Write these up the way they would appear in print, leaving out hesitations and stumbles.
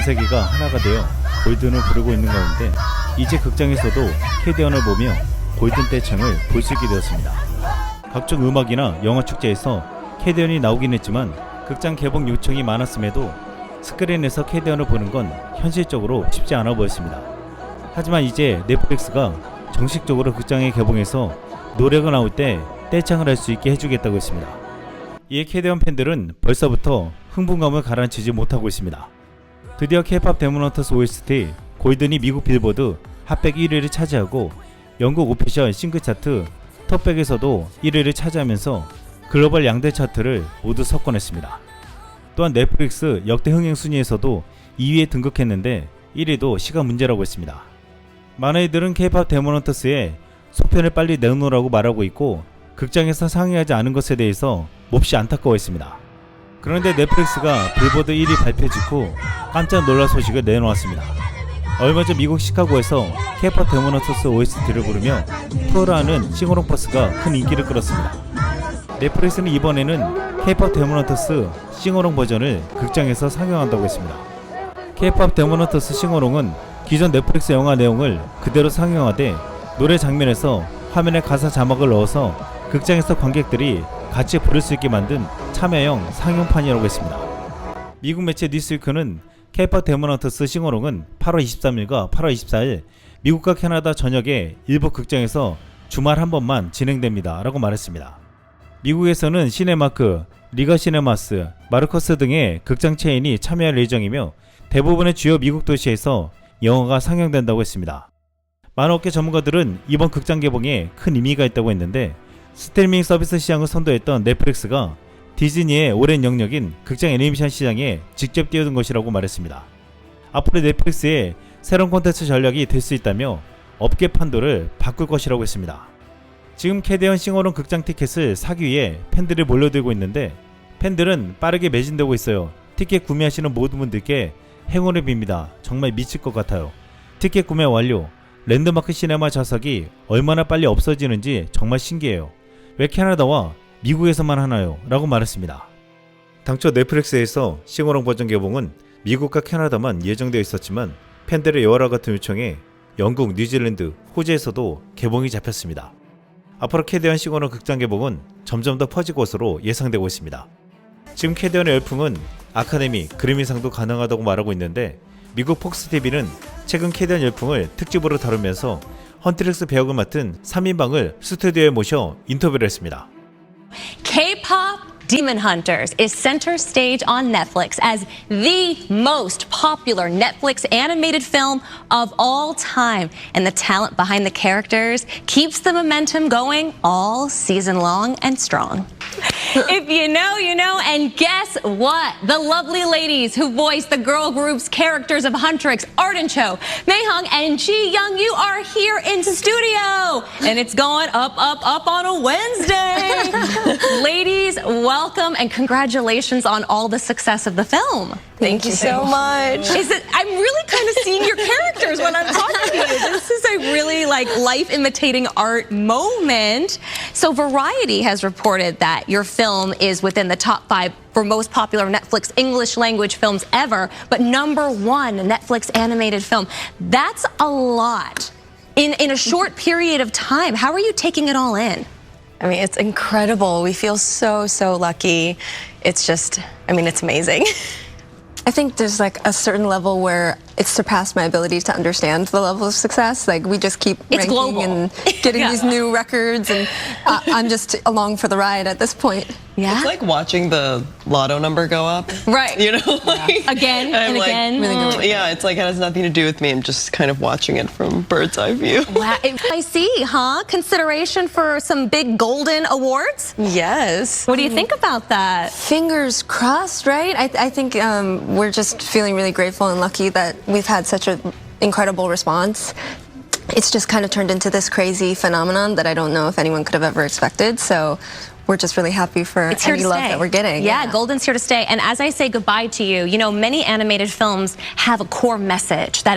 세계가 하나가 되어 골든을 부르고 있는 가운데 이제 극장에서도 캐대언을 보며 골든 떼창을 볼 수 있게 되었습니다. 각종 음악이나 영화 축제에서 캐대언이 나오긴 했지만 극장 개봉 요청이 많았음에도 스크린에서 캐대언을 보는 건 현실적으로 쉽지 않아 보였습니다. 하지만 이제 넷플릭스가 정식적으로 극장에 개봉해서 노래가 나올 때 떼창을 할 수 있게 해주겠다고 했습니다. 이에 캐대언 팬들은 벌써부터 흥분감을 가라앉히지 못하고 있습니다. 드디어 K-POP 데몬헌터스 OST 골든이 미국 빌보드 핫백 1위를 차지하고 영국 오피셜 싱글 차트 톱백에서도 1위를 차지하면서 글로벌 양대 차트를 모두 석권했습니다. 또한 넷플릭스 역대 흥행 순위에서도 2위에 등극했는데 1위도 시간 문제라고 했습니다. 많은 이들은 K-POP 데몬헌터스의 속편을 빨리 내놓으라고 말하고 있고 극장에서 상映하지 않은 것에 대해서 몹시 안타까워했습니다. 그런데 넷플릭스가 빌보드 1위 발표 직후 깜짝 놀랄 소식을 내놓았습니다. 얼마 전 미국 시카고에서 K-POP 데몬헌터스 OST를 부르며 투어를 하는 싱어롱 버스가 큰 인기를 끌었습니다. 넷플릭스는 이번에는 K-POP 데몬헌터스 싱어롱 버전을 극장에서 상영한다고 했습니다. K-POP 데몬헌터스 싱어롱은 기존 넷플릭스 영화 내용을 그대로 상영하되 노래 장면에서 화면에 가사 자막을 넣어서 극장에서 관객들이 같이 부를 수 있게 만든 참여형 상영판이라고 했습니다. 미국 매체 뉴스위크는 K-POP 데몬헌터스 싱어롱은 8월 23일과 8월 24일 미국과 캐나다 전역의 일부 극장에서 주말 한 번만 진행됩니다 라고 말했습니다. 미국에서는 시네마크, 리가 시네마스, 마르커스 등의 극장 체인이 참여할 예정이며 대부분의 주요 미국 도시에서 영화가 상영된다고 했습니다. 많은 업계 전문가들은 이번 극장 개봉에 큰 의미가 있다고 했는데 스트리밍 서비스 시장을 선도했던 넷플릭스가 디즈니의 오랜 영역인 극장 애니메이션 시장에 직접 뛰어든 것이라고 말했습니다. 앞으로 넷플릭스의 새로운 콘텐츠 전략이 될 수 있다며 업계 판도를 바꿀 것이라고 했습니다. 지금 캐대언 싱어롱 극장 티켓을 사기 위해 팬들이 몰려들고 있는데 팬들은 빠르게 매진되고 있어요. 티켓 구매하시는 모든 분들께 행운을 빕니다. 정말 미칠 것 같아요. 티켓 구매 완료. 랜드마크 시네마 좌석이 얼마나 빨리 없어지는지 정말 신기해요. 왜 캐나다와 미국에서만 하나요? 라고 말했습니다. 당초 넷플릭스에서 싱어롱 버전 개봉은 미국과 캐나다만 예정되어 있었지만 팬들의 여러 같은 요청에 영국, 뉴질랜드, 호주에서도 개봉이 잡혔습니다. 앞으로 캐대언 싱어롱 극장 개봉은 점점 더 퍼질 것으로 예상되고 있습니다. 지금 캐대언의 열풍은 아카데미, 그래미상도 가능하다고 말하고 있는데 미국 폭스TV는 최근 캐대언 열풍을 특집으로 다루면서 헌트릭스 배역을 맡은 3인방을 스튜디오에 모셔 인터뷰를 했습니다. K-pop Demon Hunters is center stage on Netflix as the most popular Netflix animated film of all time. And the talent behind the characters keeps the momentum going all season long and strong. If you know, you know, and guess what? The lovely ladies who voiced the girl group's characters of Huntrix, Arden Cho, Mayhung, and Ji Young, you are here in studio. And it's going up, up, up on a Wednesday. Ladies, welcome and congratulations on all the success of the film. Thank you so much. I'm really kind of seeing your characters when I'm talking to you. This is a really like life imitating art moment. So Variety has reported that your film is within the top 5 for most popular Netflix English language films ever, but #1 Netflix animated film. That's a lot in a short period of time. How are you taking it all in? I mean, it's incredible. We feel so, so lucky. It's just, I mean, it's amazing. I think there's like a certain level where it's surpassed my ability to understand the level of success. Like we just keep It's ranking global. and getting these new records, and I'm just along for the ride at this point. Yeah. It's like watching the lotto number go up. Right. You know, like, Again I'm and like, again. Really good. Yeah, it's like it has nothing to do with me. I'm just kind of watching it from bird's eye view. Wow. I see, huh? Consideration for some big golden awards? Yes. What do you think about that? Fingers crossed, right? I think we're just feeling really grateful and lucky that we've had such an incredible response. It's just kind of turned into this crazy phenomenon that I don't know if anyone could have ever expected. So we're just really happy for It's here any to love stay. that we're getting. Yeah, Golden's here to stay. And as I say goodbye to you, you know, many animated films have a core message that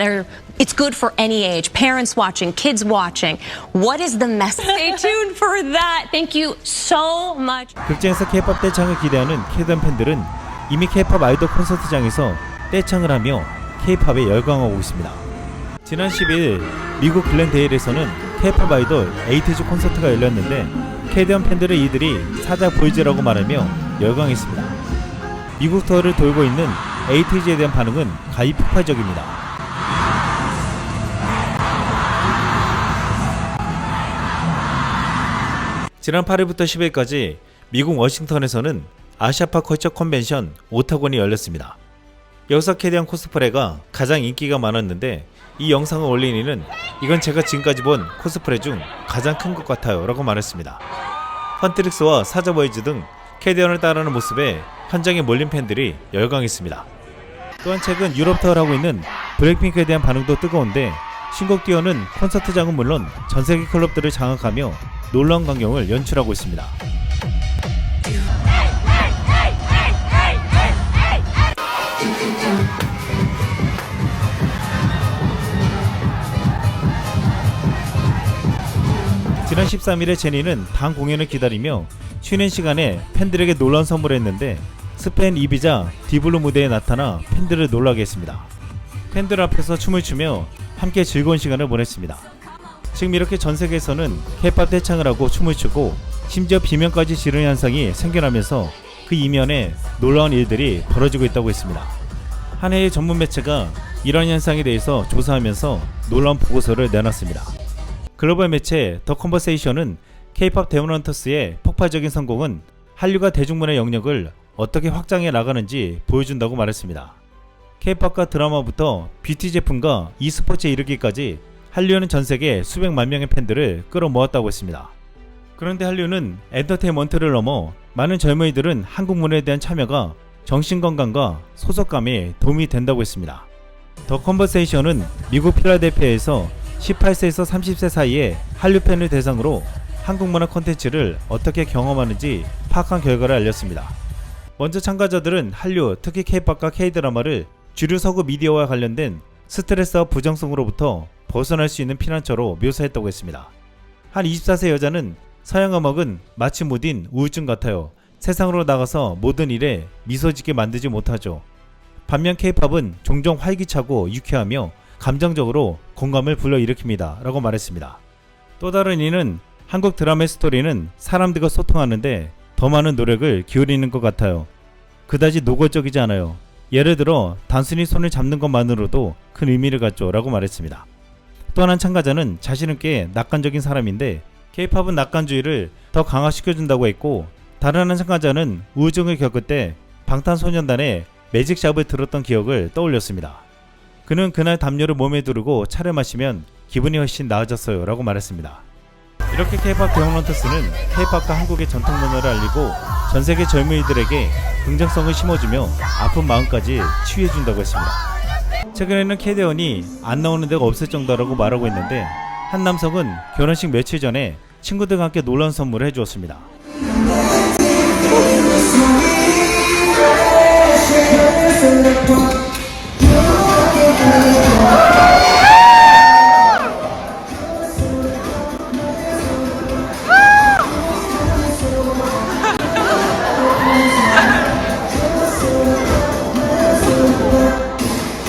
it's good for any age, parents watching, kids watching. What is the message? Stay tuned for that. Thank you so much. 극장에서 K-POP 떼창을 기대하는 캐대언 팬들은 이미 K-POP 아이돌 콘서트장에서 떼창을 하며 K-팝에 열광하고 있습니다. 지난 10일 미국 글렌데일에서는 K-팝 아이돌 에이티즈 콘서트가 열렸는데 캐대원 팬들은 이들이 사자 보이즈라고 말하며 열광했습니다. 미국 투어를 돌고 있는 에이티즈에 대한 반응은 가히 폭발적입니다. 지난 8일부터 10일까지 미국 워싱턴에서는 아시아파 컬처 컨벤션 오타곤이 열렸습니다. 여기서 캐대원 코스프레가 가장 인기가 많았는데 이 영상을 올린 이는 이건 제가 지금까지 본 코스프레 중 가장 큰 것 같아요 라고 말했습니다. 헌트릭스와 사자보이즈 등 캐대원을 따르는 모습에 현장에 몰린 팬들이 열광했습니다. 또한 최근 유럽 투어를 하고 있는 블랙핑크에 대한 반응도 뜨거운데 신곡 듀오는 콘서트장은 물론 전세계 클럽들을 장악하며 놀라운 광경을 연출하고 있습니다. 지난 13일에 제니는 당 공연을 기다리며 쉬는 시간에 팬들에게 놀라운 선물을 했는데 스페인 이비자 디블루 무대에 나타나 팬들을 놀라게 했습니다. 팬들 앞에서 춤을 추며 함께 즐거운 시간을 보냈습니다. 지금 이렇게 전세계에서는 K-팝 떼창을 하고 춤을 추고 심지어 비명까지 지르는 현상이 생겨나면서 그 이면에 놀라운 일들이 벌어지고 있다고 했습니다. 한 해의 전문 매체가 이런 현상에 대해서 조사하면서 놀라운 보고서를 내놨습니다. 글로벌 매체 더 컨버세이션은 K-팝 데몬헌터스의 폭발적인 성공은 한류가 대중문화의 영역을 어떻게 확장해 나가는지 보여준다고 말했습니다. K-팝과 드라마부터 뷰티 제품과 e스포츠에 이르기까지 한류는 전세계 수백만 명의 팬들을 끌어모았다고 했습니다. 그런데 한류는 엔터테인먼트를 넘어 많은 젊은이들은 한국 문화에 대한 참여가 정신건강과 소속감에 도움이 된다고 했습니다. 더 컨버세이션은 미국 필라델피아에서 18세에서 30세 사이의 한류 팬을 대상으로 한국 문화 콘텐츠를 어떻게 경험하는지 파악한 결과를 알렸습니다. 먼저 참가자들은 한류, 특히 K-팝과 K-드라마를 주류 서구 미디어와 관련된 스트레스와 부정성으로부터 벗어날 수 있는 피난처로 묘사했다고 했습니다. 한 24세 여자는 서양 음악은 마치 무딘 우울증 같아요. 세상으로 나가서 모든 일에 미소 짓게 만들지 못하죠. 반면 K-팝은 종종 활기차고 유쾌하며 감정적으로 공감을 불러일으킵니다 라고 말했습니다. 또 다른 이는 한국 드라마의 스토리는 사람들과 소통하는데 더 많은 노력을 기울이는 것 같아요. 그다지 노골적이지 않아요. 예를 들어 단순히 손을 잡는 것만으로도 큰 의미를 갖죠 라고 말했습니다. 또 한 참가자는 자신은 꽤 낙관적인 사람인데 K-팝은 낙관주의를 더 강화시켜준다고 했고, 다른 한 참가자는 우울증을 겪을 때 방탄소년단의 매직샵을 들었던 기억을 떠올렸습니다. 그는 그날 담요를 몸에 두르고 차를 마시면 기분이 훨씬 나아졌어요 라고 말했습니다. 이렇게 K-팝 데몬헌터스는 K-팝과 한국의 전통 문화를 알리고 전세계 젊은이들에게 긍정성을 심어주며 아픈 마음까지 치유해준다고 했습니다. 최근에는 K-대원이 안 나오는 데가 없을 정도라고 말하고 있는데, 한 남성은 결혼식 며칠 전에 친구들과 함께 놀라운 선물을 해주었습니다.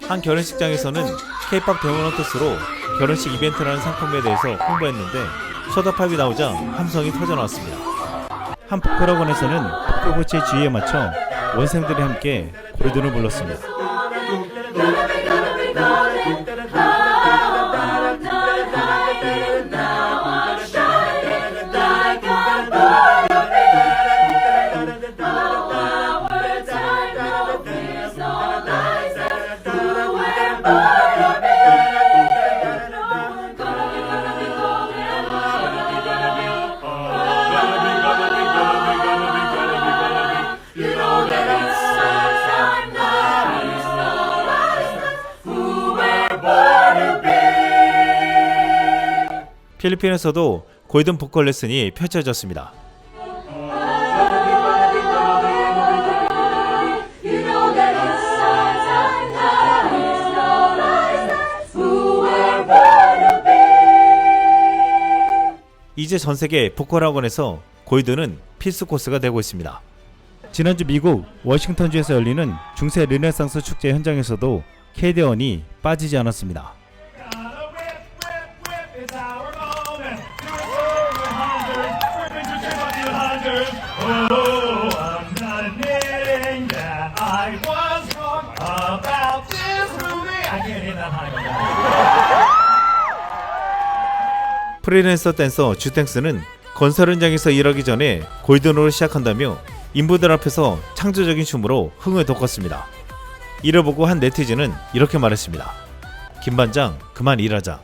한 결혼식장에서는 K-팝 데몬헌터스로 결혼식 이벤트라는 상품에 대해서 홍보했는데 소다팝이 나오자 함성이 터져나왔습니다. 한 보컬학원에서는 보컬 코치의 지휘에 맞춰 원생들이 함께 골든을 불렀습니다. 필리핀에서도 골든 보컬 레슨이 펼쳐졌습니다. 이제 전세계 보컬 학원에서 골든은 필수 코스가 되고 있습니다. 지난주 미국 워싱턴주에서 열리는 중세 르네상스 축제 현장에서도 캐대원이 빠지지 않았습니다. 프리랜서 댄서 주탱스는 건설 현장에서 일하기 전에 골든으로 시작한다며 인부들 앞에서 창조적인 춤으로 흥을 돋궜습니다. 이를 보고 한 네티즌은 이렇게 말했습니다. 김반장 그만 일하자.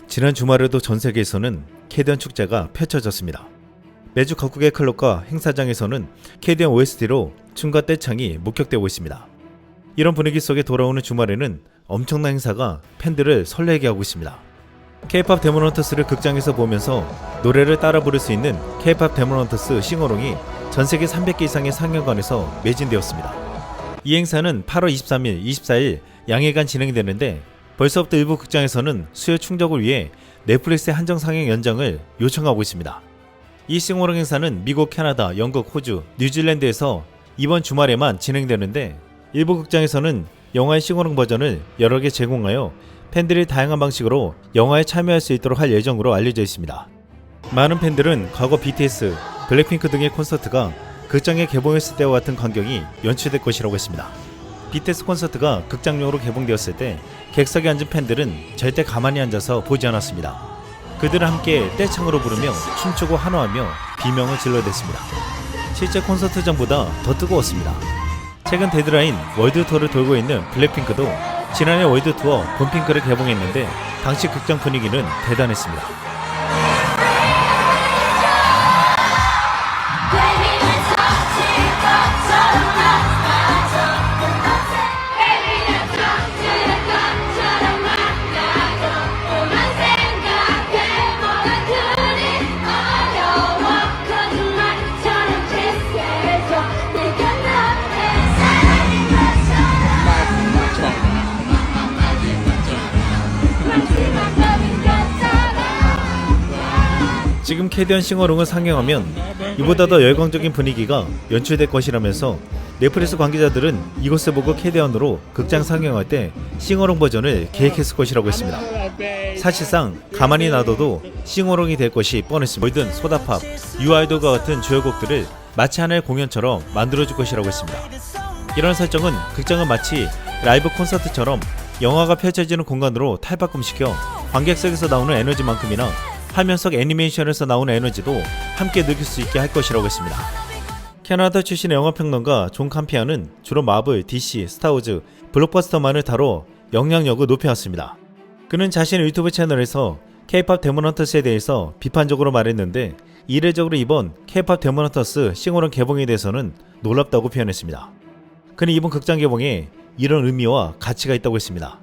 지난 주말에도 전 세계에서는 캐대원 축제가 펼쳐졌습니다. 매주 각국의 클럽과 행사장에서는 캐대원 OST로 춤과 떼창이 목격되고 있습니다. 이런 분위기 속에 돌아오는 주말에는 엄청난 행사가 팬들을 설레게 하고 있습니다. K-POP 데몬헌터스를 극장에서 보면서 노래를 따라 부를 수 있는 K-POP 데몬헌터스 싱어롱이 전 세계 300개 이상의 상영관에서 매진되었습니다. 이 행사는 8월 23일, 24일 양일간 진행되는데 벌써부터 일부 극장에서는 수요 충족을 위해 넷플릭스의 한정 상영 연장을 요청하고 있습니다. 이 싱어롱 행사는 미국, 캐나다, 영국, 호주, 뉴질랜드에서 이번 주말에만 진행되는데 일부 극장에서는 영화의 싱어롱 버전을 여러 개 제공하여 팬들이 다양한 방식으로 영화에 참여할 수 있도록 할 예정으로 알려져 있습니다. 많은 팬들은 과거 BTS, 블랙핑크 등의 콘서트가 극장에 개봉했을 때와 같은 광경이 연출될 것이라고 했습니다. BTS 콘서트가 극장용으로 개봉되었을 때 객석에 앉은 팬들은 절대 가만히 앉아서 보지 않았습니다. 그들은 함께 떼창으로 부르며 춤추고 환호하며 비명을 질러댔습니다. 실제 콘서트장보다 더 뜨거웠습니다. 최근 데드라인 월드 투어를 돌고 있는 블랙핑크도 지난해 월드 투어 봄핑크를 개봉했는데 당시 극장 분위기는 대단했습니다. 지금 캐대원 싱어롱을 상영하면 이보다 더 열광적인 분위기가 연출될 것이라면서 넷플릭스 관계자들은 이것을 보고 캐대원으로 극장 상영할 때 싱어롱 버전을 계획했을 것이라고 했습니다. 사실상 가만히 놔둬도 싱어롱이 될 것이 뻔했습니다. 월든, 소다팝, 유아이돌과 같은 주요 곡들을 마치 하나의 공연처럼 만들어줄 것이라고 했습니다. 이런 설정은 극장은 마치 라이브 콘서트처럼 영화가 펼쳐지는 공간으로 탈바꿈시켜 관객석에서 나오는 에너지만큼이나 화면 속 애니메이션에서 나오는 에너지도 함께 느낄 수 있게 할 것이라고 했습니다. 캐나다 출신의 영화평론가 존 캄피아는 주로 마블, DC, 스타워즈, 블록버스터만을 다뤄 영향력을 높여왔습니다. 그는 자신의 유튜브 채널에서 K-POP 데몬헌터스에 대해서 비판적으로 말했는데 이례적으로 이번 K-POP 데몬헌터스 싱어롱 개봉에 대해서는 놀랍다고 표현했습니다. 그는 이번 극장 개봉에 이런 의미와 가치가 있다고 했습니다.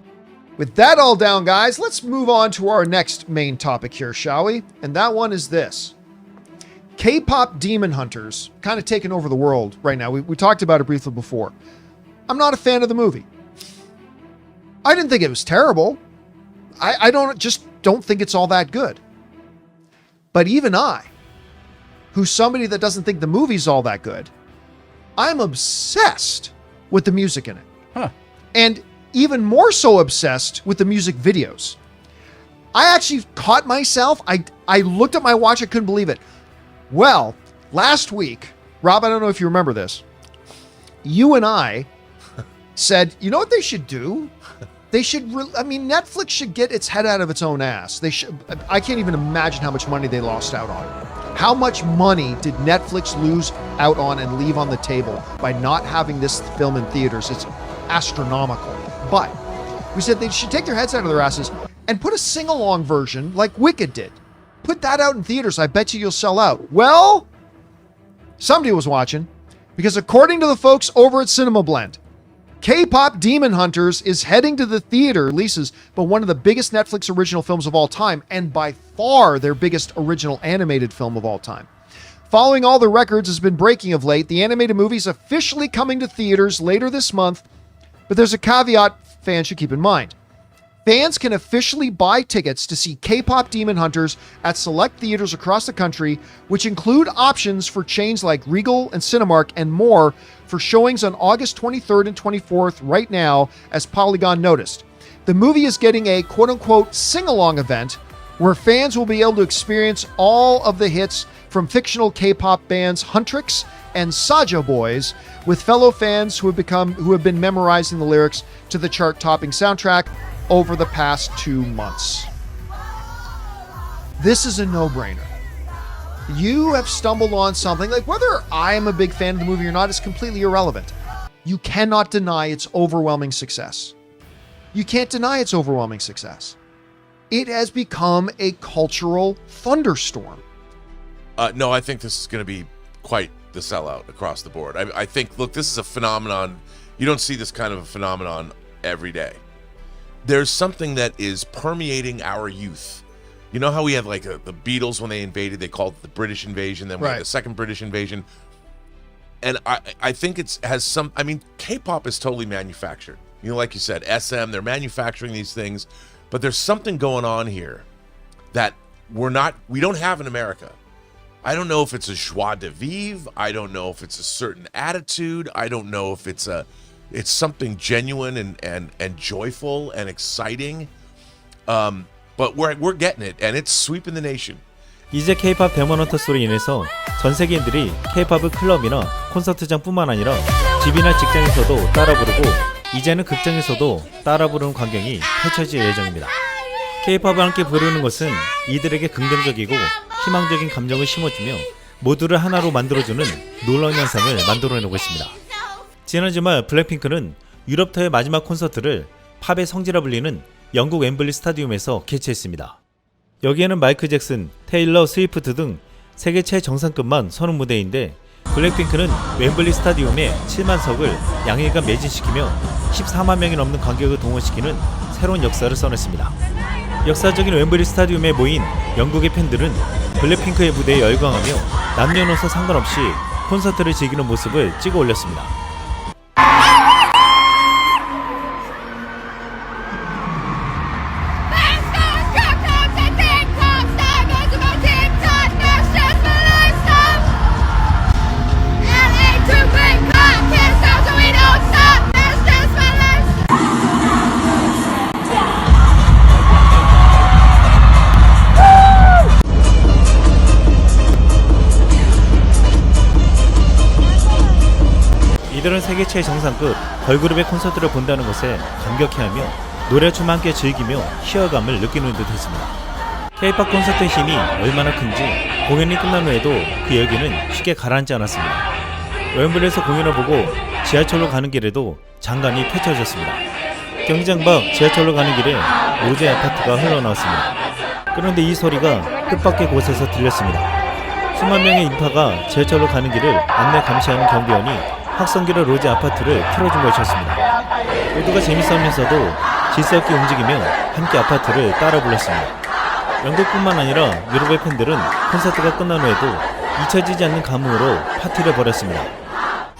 With that all down, guys, let's move on to our next main topic here, shall we? And that one is this. K-pop demon hunters kind of taking over the world right now. We talked about it briefly before. I'm not a fan of the movie. I didn't think it was terrible. I don't think it's all that good. But even I, who's somebody that doesn't think the movie's all that good, I'm obsessed with the music in it. And even more so obsessed with the music videos. I actually caught myself. I looked at my watch. I couldn't believe it. Well, last week, Rob, I don't know if you remember this. You and I said, you know what they should do? They should, Netflix should get its head out of its own ass. I can't even imagine how much money they lost out on. How much money did Netflix lose out on and leave on the table by not having this film in theaters? It's astronomical. But we said they should take their heads out of their asses and put a sing-along version like Wicked did. Put that out in theaters. I bet you'll sell out. Well, somebody was watching, because according to the folks over at Cinema Blend, K-pop Demon Hunters is heading to the theater releases, but one of the biggest Netflix original films of all time, and by far their biggest original animated film of all time. Following all the records has been breaking of late, the animated movie is officially coming to theaters later this month, but there's a caveat fans should keep in mind. Fans can officially buy tickets to see K-pop Demon Hunters at select theaters across the country, which include options for chains like Regal and Cinemark and more for showings on August 23rd and 24th right now, as Polygon noticed. The movie is getting a quote-unquote sing-along event where fans will be able to experience all of the hits from fictional K-pop bands Huntrix and Saja Boys with fellow fans who have been memorizing the lyrics to the chart-topping soundtrack over the past 2 months. This is a no-brainer. You have stumbled on something, like whether I am a big fan of the movie or not is completely irrelevant. You cannot deny its overwhelming success. You can't deny its overwhelming success. It has become a cultural thunderstorm. No, I think this is going to be quite the sellout across the board. I think, look, this is a phenomenon. You don't see this kind of a phenomenon every day. There's something that is permeating our youth. You know how we had like the Beatles when they invaded, they called it the British invasion, then we had the second British invasion. And I think K-pop is totally manufactured. You know, like you said, SM, they're manufacturing these things, but there's something going on here that we don't have in America. I don't know if it's a joie de vivre. I don't know if it's a certain attitude. I don't know if it's something genuine and joyful and exciting. But we're getting it, and it's sweeping the nation. 이제 K-pop 데몬헌터스로 인해서 전 세계인들이 K-팝을 클럽이나 콘서트장뿐만 아니라 집이나 직장에서도 따라 부르고 이제는 극장에서도 따라 부르는 광경이 펼쳐질 예정입니다. K-팝을 함께 부르는 것은 이들에게 긍정적이고 희망적인 감정을 심어주며 모두를 하나로 만들어주는 놀라운 현상을 만들어내고 있습니다. 지난 주말 블랙핑크는 유럽 터의 마지막 콘서트를 팝의 성지라 불리는 영국 웸블리 스타디움에서 개최했습니다. 여기에는 마이클 잭슨, 테일러 스위프트 등 세계 최정상급만 서는 무대인데 블랙핑크는 웸블리 스타디움에 7만석을 양일간 매진시키며 14만 명이 넘는 관객을 동원시키는 새로운 역사를 써냈습니다. 역사적인 웸블리 스타디움에 모인 영국의 팬들은 블랙핑크의 무대에 열광하며 남녀노소 상관없이 콘서트를 즐기는 모습을 찍어 올렸습니다. 이들은 세계 최정상급 걸그룹의 콘서트를 본다는 것에 감격해하며 노래춤 함께 즐기며 희열감을 느끼는 듯 했습니다. K-팝 콘서트의 힘이 얼마나 큰지 공연이 끝난 후에도 그 열기는 쉽게 가라앉지 않았습니다. 웸블리에서 공연을 보고 지하철로 가는 길에도 장관이 펼쳐졌습니다. 경기장 밖 지하철로 가는 길에 로제 아파트가 흘러나왔습니다. 그런데 이 소리가 뜻밖의 곳에서 들렸습니다. 수만 명의 인파가 지하철로 가는 길을 안내 감시하는 경비원이 확성기로 로제 아파트를 틀어준 것이었습니다. 모두가 재밌어하면서도 질서 없게 움직이며 함께 아파트를 따라 불렀습니다. 영국뿐만 아니라 유럽의 팬들은 콘서트가 끝난 후에도 잊혀지지 않는 감흥으로 파티를 벌였습니다.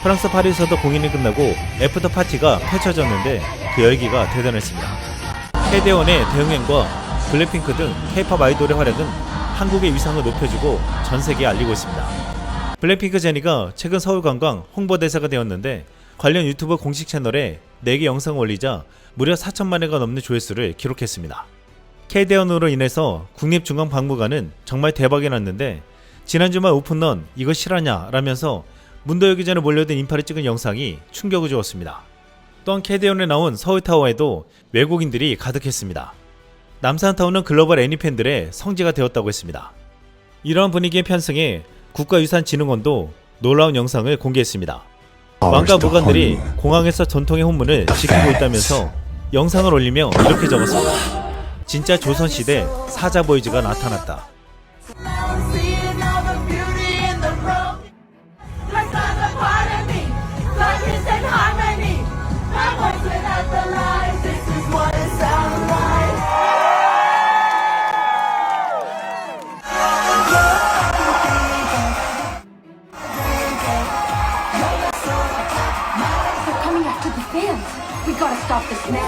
프랑스 파리에서도 공연이 끝나고 애프터 파티가 펼쳐졌는데 그 열기가 대단했습니다. 캐대원의 대응행과 블랙핑크 등 K-팝 아이돌의 활약은 한국의 위상을 높여주고 전 세계에 알리고 있습니다. 블랙핑크 제니가 최근 서울관광 홍보대사가 되었는데 관련 유튜브 공식 채널에 4개 영상을 올리자 무려 4천만 회가 넘는 조회수를 기록했습니다. K대원으로 인해서 국립중앙박물관은 정말 대박이 났는데 지난 주말 오픈런 이거 실화냐 라면서 문도 열기 전에 몰려든 인파를 찍은 영상이 충격을 주었습니다. 또한 K대원에 나온 서울타워에도 외국인들이 가득했습니다. 남산타워는 글로벌 애니팬들의 성지가 되었다고 했습니다. 이러한 분위기에 편승해 국가유산진흥원도 놀라운 영상을 공개했습니다. 왕과 무관들이 공항에서 전통의 혼문을 지키고 있다면서 영상을 올리며 이렇게 적었습니다. 진짜 조선시대 사자보이즈가 나타났다. Seeing all the beauty in the broken. There's not a part of me. Life is in harmony. My voice without the lies. This is what it sounds like. They're coming after the fans. We gotta stop this now.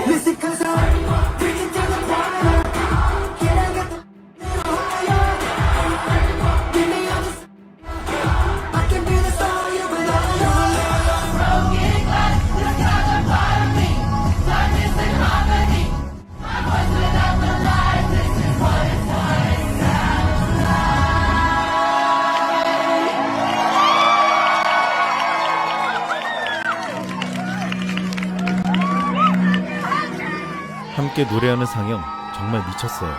Listen, 'cause I'm preaching to the choir. Can I get the higher? Give me all the I can do this all year without your broken glass. There's not a part of me. Life is in harmony. My voice without the lies. This is what it sounds like. 함께 노래하는 상영 정말 미쳤어요.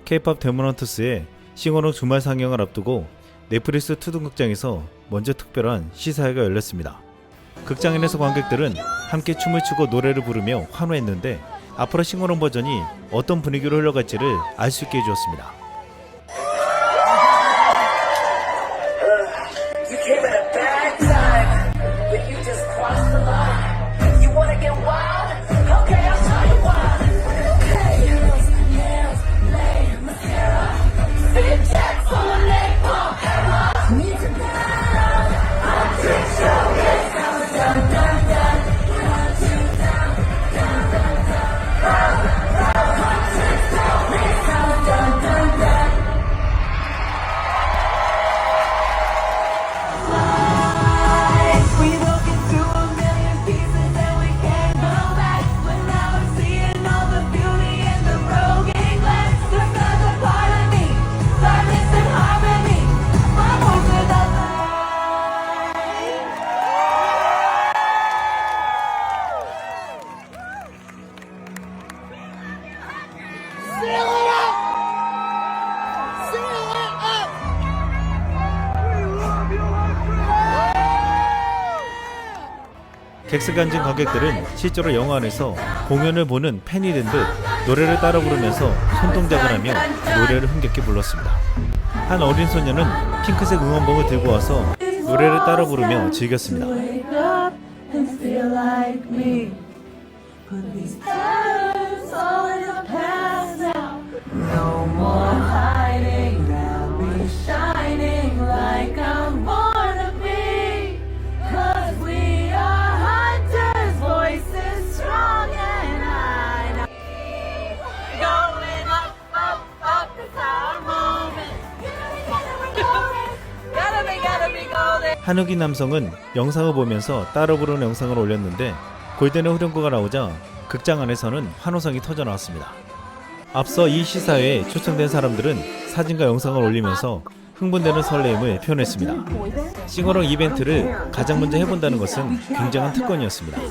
K-pop 데몬헌터스의 싱어롱 주말 상영을 앞두고 넷플릭스 투둥극장에서 먼저 특별한 시사회가 열렸습니다. 극장안에서 관객들은 함께 춤을 추고 노래를 부르며 환호했는데 앞으로 싱어롱 버전이 어떤 분위기로 흘러갈지를 알 수 있게 해주었습니다. You came at a bad time, but you just crossed the line. You wanna get wild? Okay, I'll tell you why. Heels, nails, lay, mascara. Fit check full of napalm. Need to be I'm too sure it's dun, dun, dun, dun. One, two, down, down, down, down. One, two, down, dun, dun, dun. We broke into a million pieces and we can't go back. But now I'm seeing all the beauty in the broken glass. There's not a part of me. Life is in harmony. My voice without the Seal it up! Seal it up! We love you, my friend! 객석 앉은 관객들은 실제로 영화 안에서 공연을 보는 팬이 된 듯 노래를 따라 부르면서 손동작을 하며 노래를 흥겹게 불렀습니다. 한 어린 소녀는 핑크색 응원봉을 들고 와서 노래를 따라 부르며 즐겼습니다. Wake up and feel like me. Put these patterns all in the past now. No more hiding, now be shining like I'm born to be. 'Cause we are hunters, voices strong and high. Going up, up, up, it's our moment. Gotta be golden. 한흑인 남성은 영상을 보면서 따라 부르는 영상을 올렸는데 골든의 후렴구가 나오자 극장 안에서는 환호성이 터져 나왔습니다. 앞서 이 시사회에 초청된 사람들은 사진과 영상을 올리면서 흥분되는 설레임을 표현했습니다. 싱어롱 이벤트를 가장 먼저 해본다는 것은 굉장한 특권이었습니다.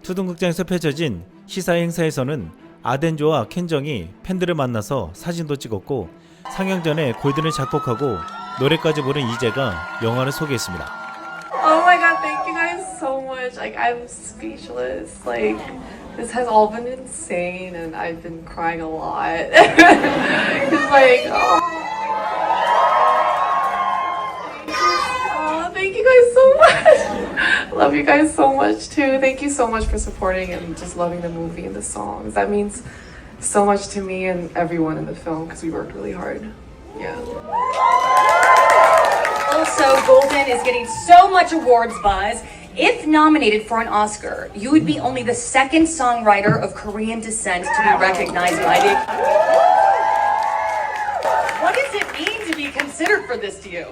투둥극장에서 펼쳐진 시사회 행사에서는 아덴조와 켄정이 팬들을 만나서 사진도 찍었고 상영 전에 골든을 작곡하고 노래까지 부른 이재가 영화를 소개했습니다. Oh my god, thank you guys so much. Like, I'm speechless. Like, this has all been insane and I've been crying a lot. It's like, oh, thank you guys so much. Love you guys so much too. Thank you so much for supporting and just loving the movie and the songs. That means so much to me and everyone in the film because we worked really hard. Yeah. Also, Golden is getting so much awards buzz. If nominated for an Oscar, you would be only the second songwriter of Korean descent to be recognized by the... What does it mean to be considered for this to you?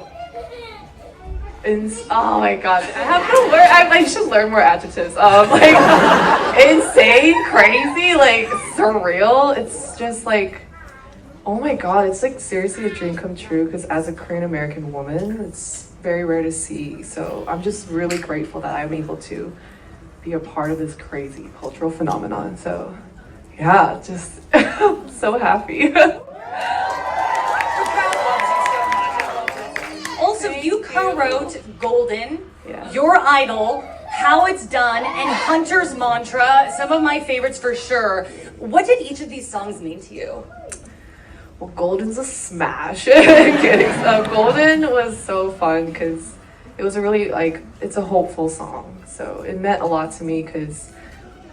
Oh my god, I have to learn. I should learn more adjectives. Like insane, crazy, like surreal. It's just like, oh my god, it's like seriously a dream come true. Because as a Korean American woman, it's very rare to see. So I'm just really grateful that I'm able to be a part of this crazy cultural phenomenon. So yeah, just so happy. Also, you co-wrote Golden, Yeah. Your Idol, How It's Done, and Hunter's Mantra, some of my favorites for sure. What did each of these songs mean to you? Well, Golden's a smash. Kidding. Golden was so fun because it was a really it's a hopeful song. So it meant a lot to me because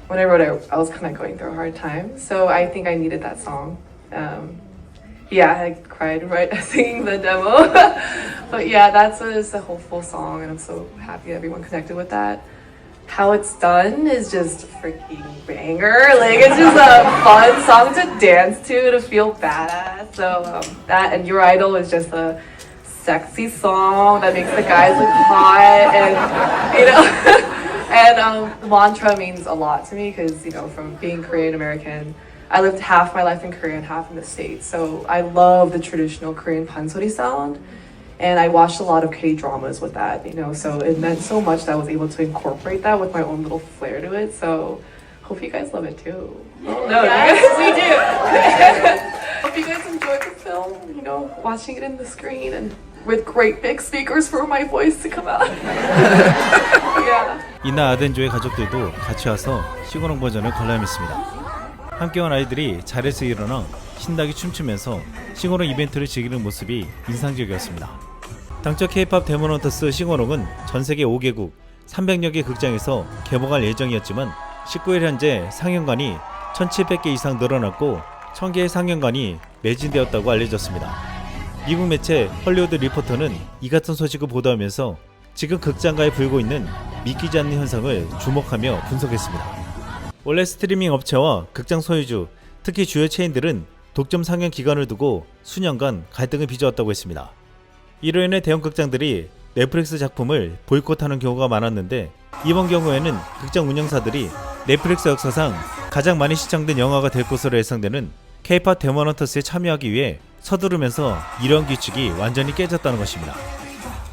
when I wrote it, I was kind of going through a hard time. So I think I needed that song. Yeah, I cried right singing the demo. But yeah, that's a hopeful song, and I'm so happy everyone connected with that. How it's done is just freaking banger. It's just a fun song to dance to feel badass. So that and Your Idol is just a sexy song that makes the guys look hot, and and mantra means a lot to me because from being Korean American, I lived half my life in Korea and half in the States. So I love the traditional Korean pansori sound. And I watched a lot of K-dramas with that, so it meant so much that I was able to incorporate that with my own little flair to it. So hope you guys love it too. No, yes, we do. Hope you guys enjoyed the film, watching it in the screen and with great big speakers for my voice to come out. Yeah. 이나 아덴조의 가족들도 같이 와서 싱어롱 버전을 관람했습니다. 함께 온 아이들이 자리에서 일어나 신나게 춤추면서 싱어롱 이벤트를 즐기는 모습이 인상적이었습니다. 당초 K-POP 데몬헌터스 싱어롱은 전세계 5개국 300여 개 극장에서 개봉할 예정이었지만 19일 현재 상영관이 1700개 이상 늘어났고 1000개의 상영관이 매진되었다고 알려졌습니다. 미국 매체 헐리우드 리포터는 이 같은 소식을 보도하면서 지금 극장가에 불고 있는 믿기지 않는 현상을 주목하며 분석했습니다. 원래 스트리밍 업체와 극장 소유주, 특히 주요 체인들은 독점 상영 기간을 두고 수년간 갈등을 빚어왔다고 했습니다. 이로 인해 대형 극장들이 넷플릭스 작품을 보이콧하는 경우가 많았는데 이번 경우에는 극장 운영사들이 넷플릭스 역사상 가장 많이 시청된 영화가 될 것으로 예상되는 K-POP 데몬헌터스에 참여하기 위해 서두르면서 이러한 규칙이 완전히 깨졌다는 것입니다.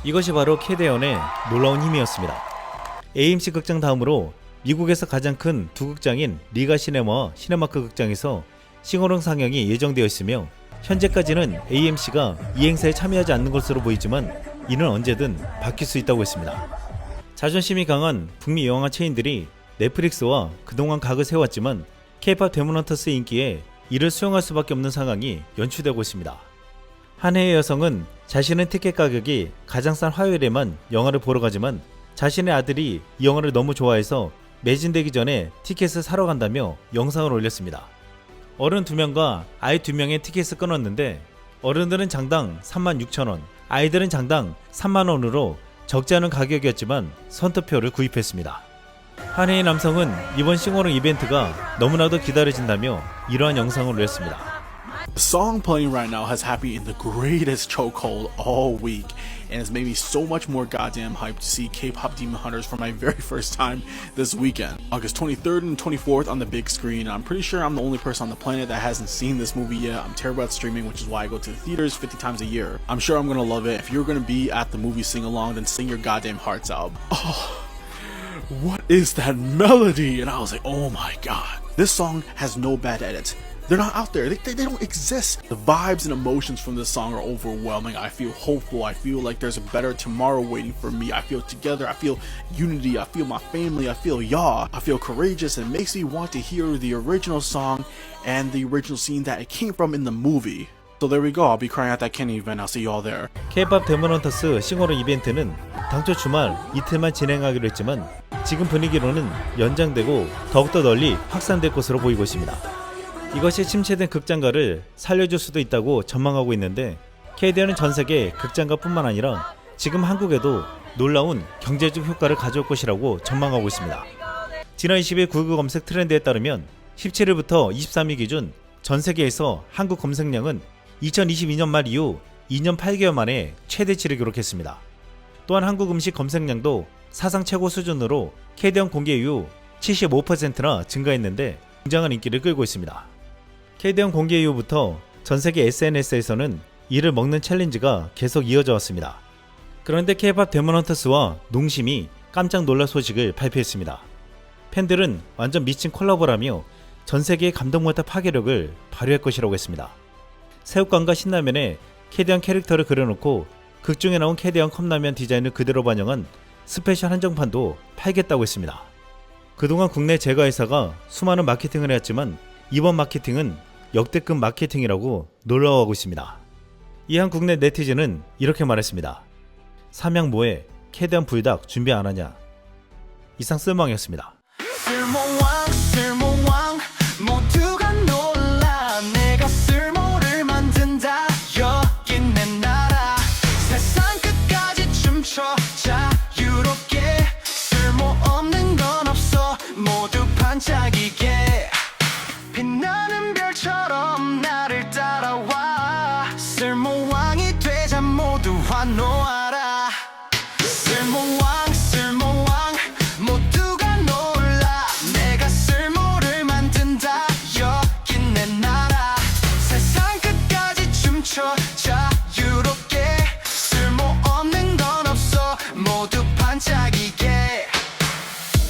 이것이 바로 캐대언의 놀라운 힘이었습니다. AMC 극장 다음으로 미국에서 가장 큰 두 극장인 리가 시네마와 시네마크 극장에서 싱어롱 상영이 예정되어 있으며 현재까지는 AMC가 이 행사에 참여하지 않는 것으로 보이지만 이는 언제든 바뀔 수 있다고 했습니다. 자존심이 강한 북미 영화 체인들이 넷플릭스와 그동안 각을 세웠지만 K-POP 데몬헌터스의 인기에 이를 수용할 수밖에 없는 상황이 연출되고 있습니다. 한 해의 여성은 자신의 티켓 가격이 가장 싼 화요일에만 영화를 보러 가지만 자신의 아들이 이 영화를 너무 좋아해서 매진되기 전에 티켓을 사러 간다며 영상을 올렸습니다. 어른 2명과 아이 2명의 티켓을 끊었는데 어른들은 장당 36,000원, 아이들은 장당 3만원으로 적지 않은 가격이었지만 선투표를 구입했습니다. 한 해의 남성은 이번 싱어롱 이벤트가 너무나도 기다려진다며 이러한 영상을 올렸습니다. The song playing right now has had me in the greatest chokehold all week, and it's made me so much more goddamn hyped to see K-Pop Demon Hunters for my very first time this weekend. August 23rd and 24th on the big screen. I'm pretty sure I'm the only person on the planet that hasn't seen this movie yet. I'm terrible at streaming, which is why I go to the theaters 50 times a year. I'm sure I'm gonna love it. If you're gonna be at the movie sing-along, then sing your goddamn hearts out. Oh, what is that melody? And I was like, oh my god. This song has no bad edits. They're not out there. They don't exist. The vibes and emotions from this song are overwhelming. I feel hopeful. I feel like there's a better tomorrow waiting for me. I feel together. I feel unity. I feel my family. I feel y'all. I feel courageous, and it makes me want to hear the original song and the original scene that it came from in the movie. So there we go. I'll be crying at that Kenny event. I'll see y'all there. K-POP 데몬헌터스 싱어롱 이벤트는 당초 주말 이틀만 진행하기로 했지만 지금 분위기로는 연장되고 더욱더 널리 확산될 것으로 보이고 있습니다. 이것이 침체된 극장가를 살려줄 수도 있다고 전망하고 있는데 KDN은 전세계 극장가뿐만 아니라 지금 한국에도 놀라운 경제적 효과를 가져올 것이라고 전망하고 있습니다. 지난 20일 구글 검색 트렌드에 따르면 17일부터 23일 기준 전세계에서 한국 검색량은 2022년 말 이후 2년 8개월 만에 최대치를 기록했습니다. 또한 한국 음식 검색량도 사상 최고 수준으로 KDN 공개 이후 75%나 증가했는데 굉장한 인기를 끌고 있습니다. KDN 공개 이후부터 전세계 SNS에서는 이를 먹는 챌린지가 계속 이어져 왔습니다. 그런데 K-POP 데몬헌터스와 농심이 깜짝 놀랄 소식을 발표했습니다. 팬들은 완전 미친 콜라보라며 전세계의 감동 못할 파괴력을 발휘할 것이라고 했습니다. 새우깡과 신라면에 KDN 캐릭터를 그려놓고 극중에 나온 KDN 컵라면 디자인을 그대로 반영한 스페셜 한정판도 팔겠다고 했습니다. 그동안 국내 제과회사가 수많은 마케팅을 해왔지만 이번 마케팅은 역대급 마케팅이라고 놀라워하고 있습니다. 이한 국내 네티즌은 이렇게 말했습니다. 삼양 뭐해? 캐대한 불닭 준비 안 하냐? 이상 쓸망이었습니다. 쓸모왕 모두가 놀라 내가 쓸모를 만든다 여긴 내 나라 세상 끝까지 춤춰 자유롭게 쓸모없는 건 없어 모두 반짝이게 빛나는 별처럼 나를 따라와 쓸모왕이 되자 모두 환호하라 쓸모왕